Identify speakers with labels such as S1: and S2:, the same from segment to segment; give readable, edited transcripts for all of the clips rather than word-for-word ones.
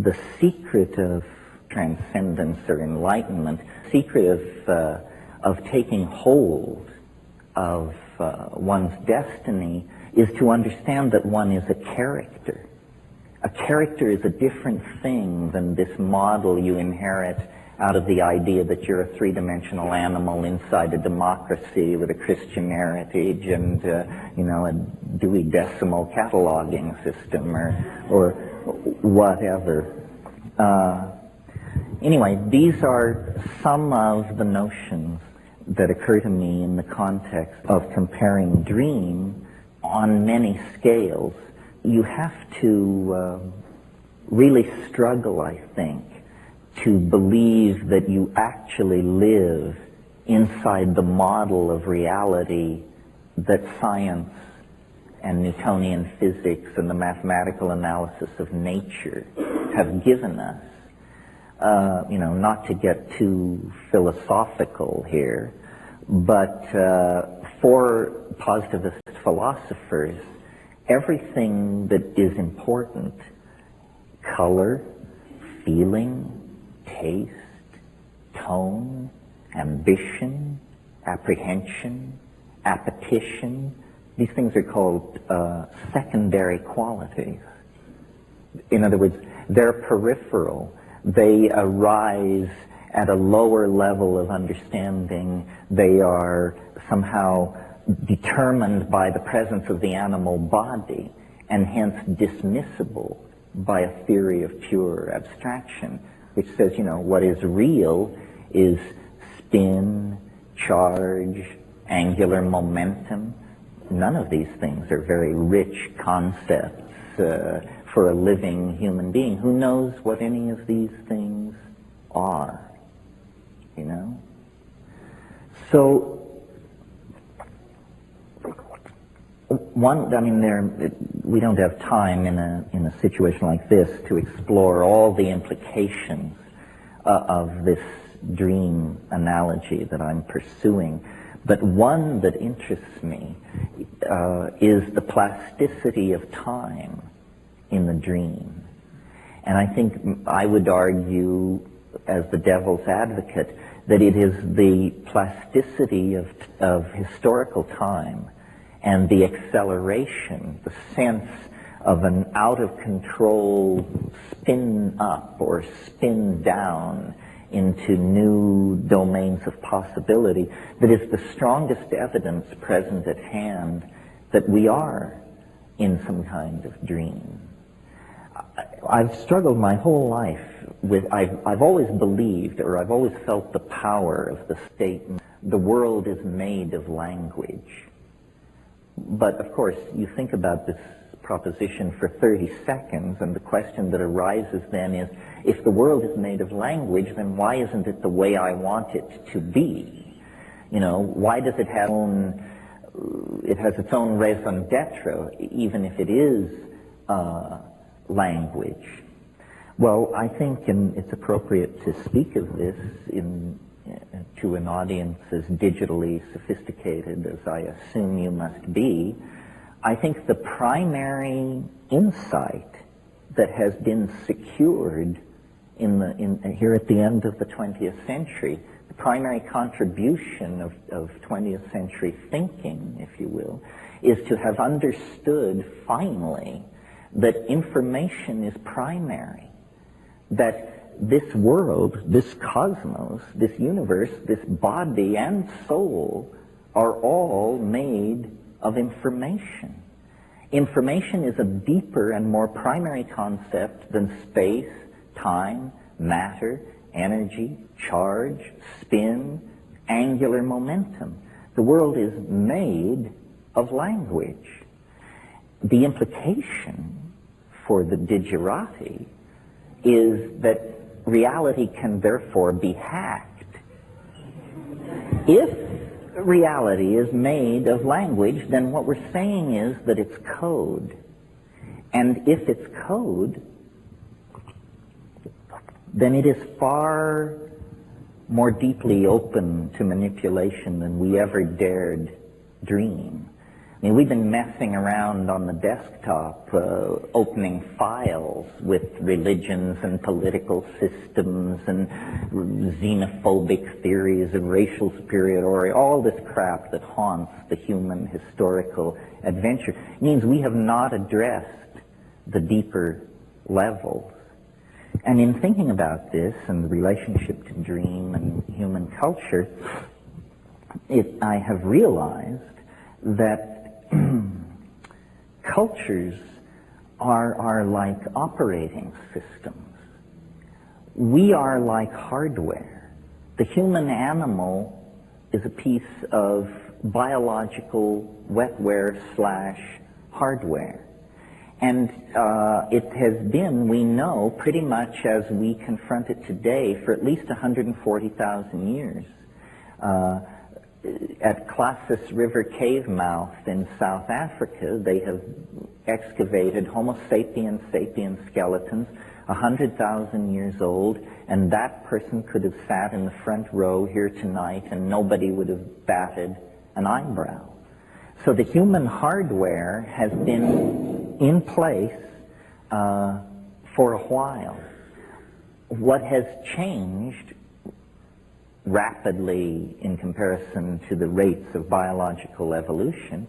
S1: the secret of transcendence or enlightenment, secret of taking hold of one's destiny, is to understand that one is a character. A character is a different thing than this model you inherit out of the idea that you're a three-dimensional animal inside a democracy with a Christian heritage and, a Dewey Decimal cataloging system or whatever. Anyway, these are some of the notions that occur to me in the context of comparing dream on many scales. You have to really struggle, I think, to believe that you actually live inside the model of reality that science and Newtonian physics and the mathematical analysis of nature have given us. Not to get too philosophical here, but for positivist philosophers, everything that is important, color, feeling, taste, tone, ambition, apprehension, appetition, these things are called secondary qualities. In other words, they're peripheral. They arise at a lower level of understanding. They are somehow determined by the presence of the animal body and hence dismissible by a theory of pure abstraction, which says, what is real is spin, charge, angular momentum. None of these things are very rich concepts for a living human being. Who knows what any of these things are, So, we don't have time in a situation like this to explore all the implications of this dream analogy that I'm pursuing. But one that interests me is the plasticity of time in the dream. And I think I would argue, as the devil's advocate, that it is the plasticity of historical time and the acceleration, the sense of an out-of-control spin up or spin down into new domains of possibility that is the strongest evidence present at hand that we are in some kind of dream. I've struggled my whole life with, I've always believed, or I've always felt the power of the statement, the world is made of language. But of course, you think about this proposition for 30 seconds, and the question that arises then is, if the world is made of language, then why isn't it the way I want it to be? Why does it have its own raison d'etre, even if it is language? Well, I think it's appropriate to speak of this to an audience as digitally sophisticated as I assume you must be. I think the primary insight that has been secured here at the end of the 20th century, the primary contribution of 20th century thinking, if you will, is to have understood finally that information is primary, that this world, this cosmos, this universe, this body and soul are all made of information. Information is a deeper and more primary concept than space, time, matter, energy, charge, spin, angular momentum. The world is made of language. The implication for the digerati is that reality can therefore be hacked. If reality is made of language, then what we're saying is that it's code. And if it's code, then it is far more deeply open to manipulation than we ever dared dream. I mean, we've been messing around on the desktop, opening files with religions and political systems and xenophobic theories of racial superiority, all this crap that haunts the human historical adventure. It means we have not addressed the deeper levels. And in thinking about this and the relationship to dream and human culture, I have realized that cultures are like operating systems. We are like hardware. The human animal is a piece of biological wetware / hardware. And it has been, we know, pretty much as we confront it today for at least 140,000 years. At Klassus River cave mouth in South Africa, they have excavated Homo sapiens sapiens skeletons 100,000 years old, and that person could have sat in the front row here tonight and nobody would have batted an eyebrow. So the human hardware has been in place for a while. What has changed rapidly in comparison to the rates of biological evolution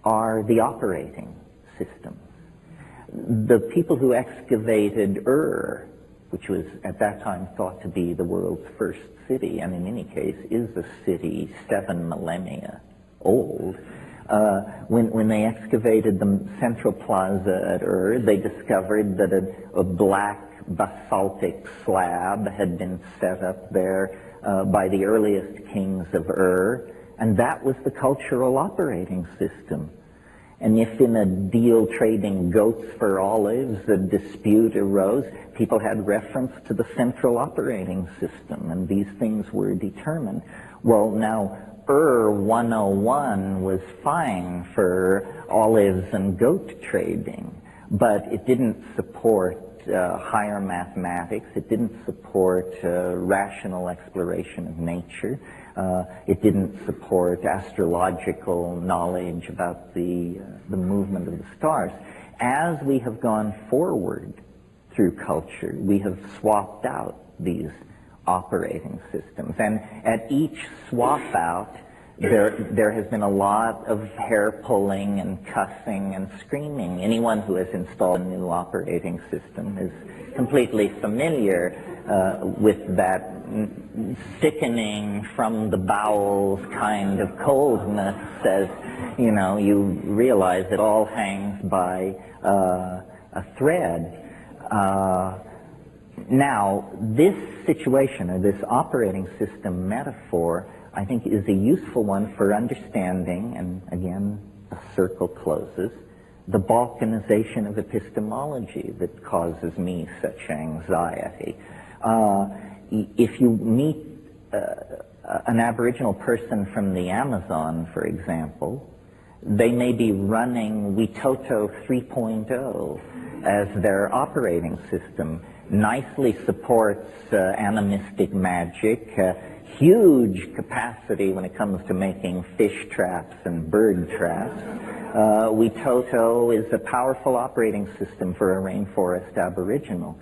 S1: are the operating systems. The people who excavated which was at that time thought to be the world's first city, and in any case is a city 7 millennia old, when they excavated the central plaza at they discovered that a black basaltic slab had been set up there by the earliest kings of and that was the cultural operating system. And if in a deal trading goats for olives a dispute arose, people had reference to the central operating system, and these things were determined. Well, now 101 was fine for olives and goat trading, but it didn't support higher mathematics. It didn't support rational exploration of nature. It didn't support astrological knowledge about the movement of the stars. As we have gone forward through culture, we have swapped out these operating systems. And at each swap out, there has been a lot of hair pulling and cussing and screaming. Anyone who has installed a new operating system is completely familiar with that sickening from the bowels kind of coldness, as you realize it all hangs by a thread. Now, this situation, or this operating system metaphor, I think is a useful one for understanding, and again, a circle closes, the balkanization of epistemology that causes me such anxiety. If you meet an Aboriginal person from the Amazon, for example, they may be running Witoto 3.0 as their operating system. Nicely supports animistic magic, huge capacity when it comes to making fish traps and bird traps. Witoto is a powerful operating system for a rainforest aboriginal.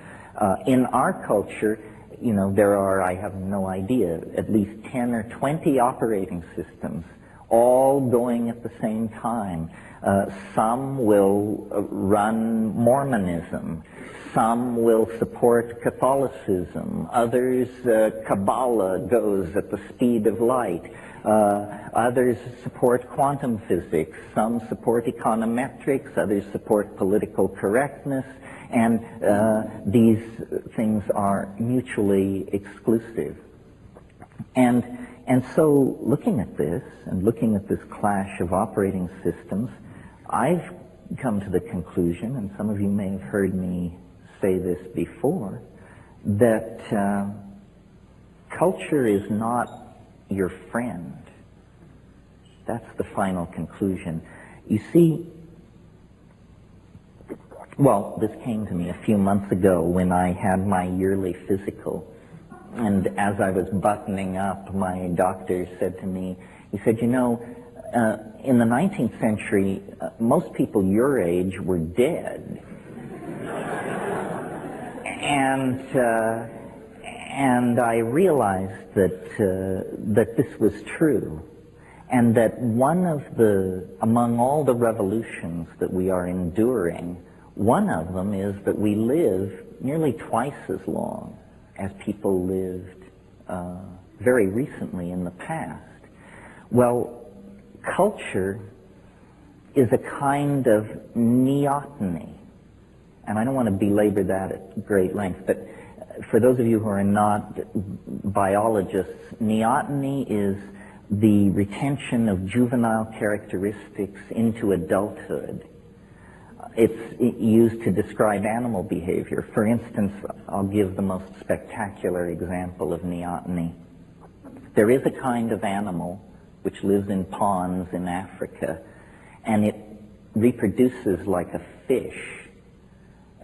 S1: In our culture, there are, I have no idea, at least 10 or 20 operating systems, all going at the same time. Some will run Mormonism. Some will support Catholicism. Others, Kabbalah goes at the speed of light. Others support quantum physics. Some support econometrics. Others support political correctness. And these things are mutually exclusive. And so looking at this, and looking at this clash of operating systems, I've come to the conclusion, and some of you may have heard me say this before, that culture is not your friend. That's the final conclusion. You see, well, this came to me a few months ago when I had my yearly physical. And as I was buttoning up, my doctor said to me, he said, In the 19th century, most people your age were dead. And I realized that this was true, and that among all the revolutions that we are enduring, one of them is that we live nearly twice as long as people lived very recently in the past. Well, culture is a kind of neoteny, and I don't want to belabor that at great length, but for those of you who are not biologists, neoteny is the retention of juvenile characteristics into adulthood. It's used to describe animal behavior. For instance, I'll give the most spectacular example of neoteny. There is a kind of animal which lives in ponds in Africa, and it reproduces like a fish.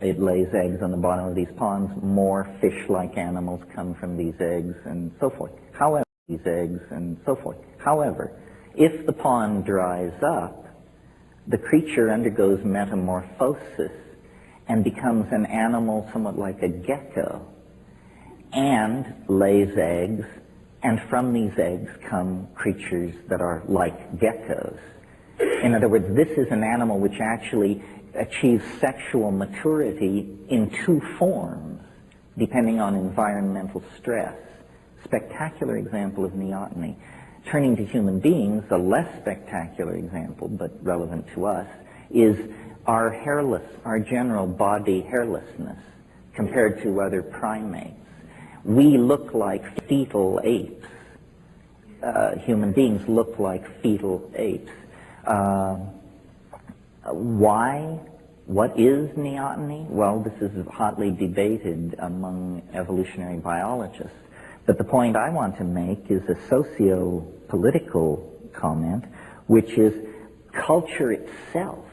S1: It lays eggs on the bottom of these ponds. More fish-like animals come from these eggs, and so forth. However, if the pond dries up, the creature undergoes metamorphosis and becomes an animal somewhat like a gecko, and lays eggs, and from these eggs come creatures that are like geckos. In other words, this is an animal which actually achieves sexual maturity in two forms, depending on environmental stress. Spectacular example of neoteny. Turning to human beings, a less spectacular example, but relevant to us, is our general body hairlessness compared to other primates. We look like fetal apes. Human beings look like fetal apes. Why? What is neoteny? Well, this is hotly debated among evolutionary biologists. But the point I want to make is a socio-political comment, which is culture itself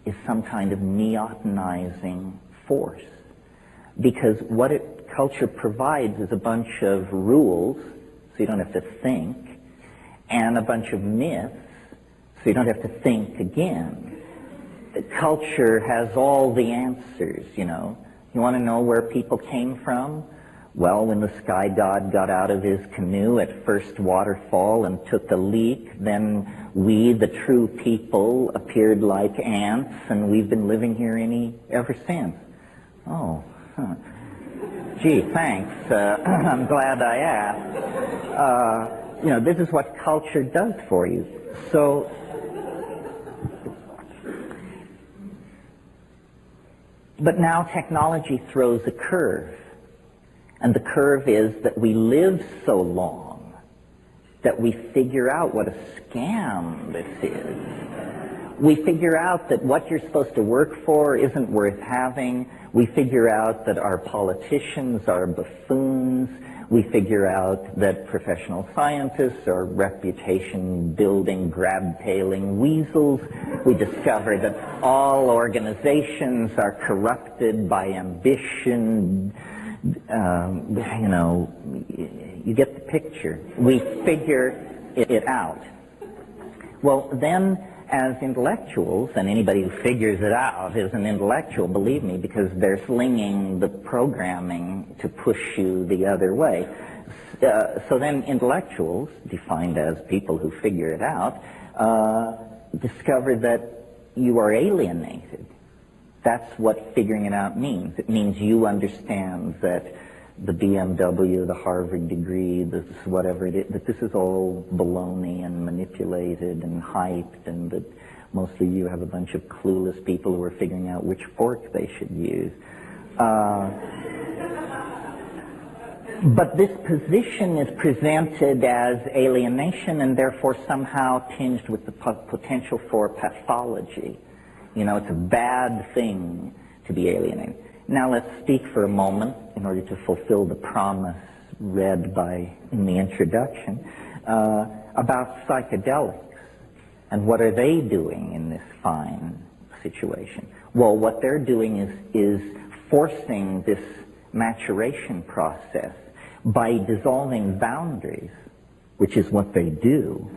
S1: is some kind of neotenizing force. Because what culture provides is a bunch of rules, so you don't have to think, and a bunch of myths, so you don't have to think again. The culture has all the answers, you know. You want to know where people came from? Well, when the sky god got out of his canoe at first waterfall and took a leak, then we, the true people, appeared like ants, and we've been living here ever since. Oh, huh. Gee, thanks. I'm glad I asked. You know, this is what culture does for you. So, but now technology throws a curve. And the curve is that we live so long that we figure out what a scam this is. We figure out that what you're supposed to work for isn't worth having. We figure out that our politicians are buffoons. We figure out that professional scientists are reputation-building, grab-tailing weasels. We discover that all organizations are corrupted by ambition. You know, you get the picture. We figure it out. Well, then, as intellectuals, and anybody who figures it out is an intellectual, believe me, because they're slinging the programming to push you the other way. So then intellectuals, defined as people who figure it out, discover that you are alienated. That's what figuring it out means. It means you understand that the BMW, the Harvard degree, this whatever it is, that this is all baloney and manipulated and hyped, and that mostly you have a bunch of clueless people who are figuring out which fork they should use. But this position is presented as alienation and therefore somehow tinged with the potential for pathology. You know, it's a bad thing to be alienated. Now let's speak for a moment, in order to fulfill the promise read in the introduction, about psychedelics and what are they doing in this fine situation. Well, what they're doing is forcing this maturation process by dissolving boundaries, which is what they do.